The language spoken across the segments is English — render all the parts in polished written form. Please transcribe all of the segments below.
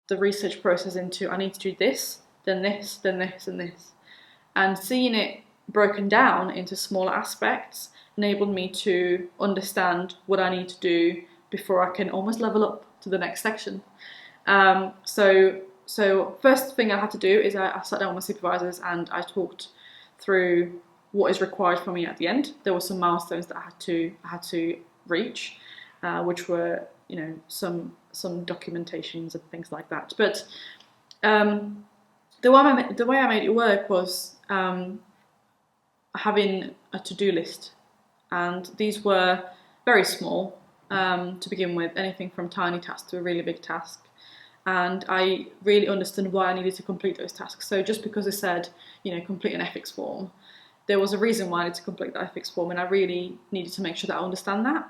the research process into I need to do this, then this, then this, and this. And seeing it broken down into smaller aspects enabled me to understand what I need to do before I can almost level up to the next section. So first thing I had to do is I sat down with my supervisors and I talked through what is required from me at the end. There were some milestones that I had to reach, which were, you know, some documentations and things like that. But the way I made it work was having a to-do list, and these were very small to begin with, anything from tiny tasks to a really big task. And I really understood why I needed to complete those tasks. So just because it said, you know, complete an ethics form, there was a reason why I needed to complete the ethics form, and I really needed to make sure that I understand that.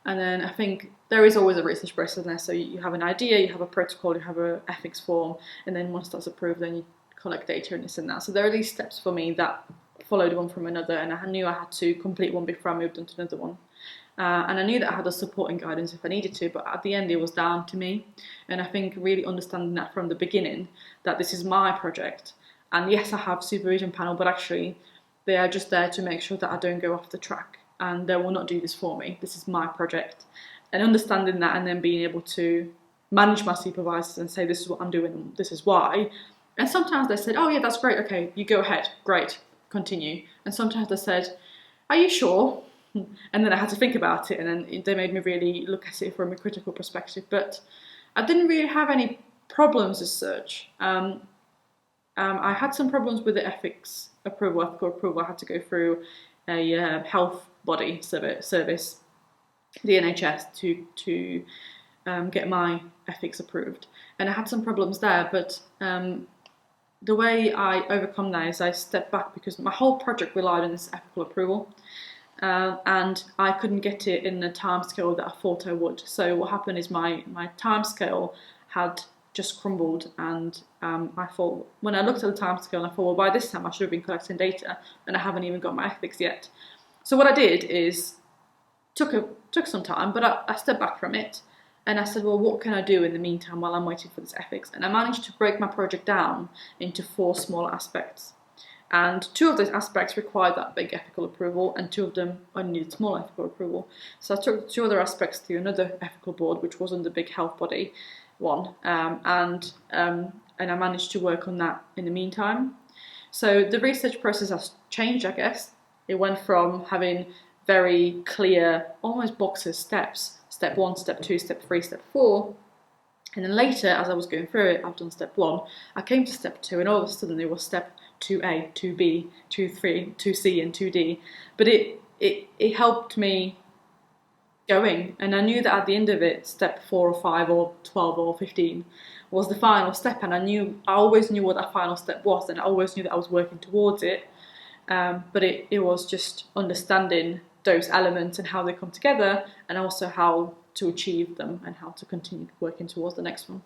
And then I think there is always a research process in there. So you have an idea, you have a protocol, you have an ethics form, and then once that's approved, then you collect data and this and that. So there are these steps for me that followed one from another, and I knew I had to complete one before I moved on to another one. And I knew that I had the support and guidance if I needed to, but at the end it was down to me. And I think really understanding that from the beginning, that this is my project, and yes, I have supervision panel, but actually they are just there to make sure that I don't go off the track, and they will not do this for me. This is my project. And understanding that, and then being able to manage my supervisors and say, this is what I'm doing, and this is why. And sometimes they said, oh yeah, that's great, okay, you go ahead, great, continue. And sometimes they said, are you sure? And then I had to think about it, and then they made me really look at it from a critical perspective. But I didn't really have any problems as such. I had some problems with the ethics approval, ethical approval. I had to go through a health body service, the NHS, to get my ethics approved. And I had some problems there, but the way I overcome that is I stepped back, because my whole project relied on this ethical approval. And I couldn't get it in the timescale that I thought I would. So what happened is my timescale had just crumbled, and I thought, when I looked at the timescale, I thought, well, by this time I should have been collecting data, and I haven't even got my ethics yet. So what I did is took some time, but I stepped back from it, and I said, well, what can I do in the meantime while I'm waiting for this ethics? And I managed to break my project down into 4 small aspects. And 2 of those aspects required that big ethical approval, and 2 of them only needed small ethical approval. So I took 2 other aspects to another ethical board, which wasn't the big health body one, and I managed to work on that in the meantime. So the research process has changed, I guess. It went from having very clear, almost boxes, steps, step 1, step 2, step 3, step 4. And then later, as I was going through it, I've done step 1, I came to step 2, and all of a sudden there was step 2A, 2B, 2C, 2C, and 2D. But it helped me going, and I knew that at the end of it, step 4 or 5 or 12 or 15 was the final step, and I always knew what that final step was, and I always knew that I was working towards it. But it was just understanding those elements and how they come together, and also how to achieve them and how to continue working towards the next one.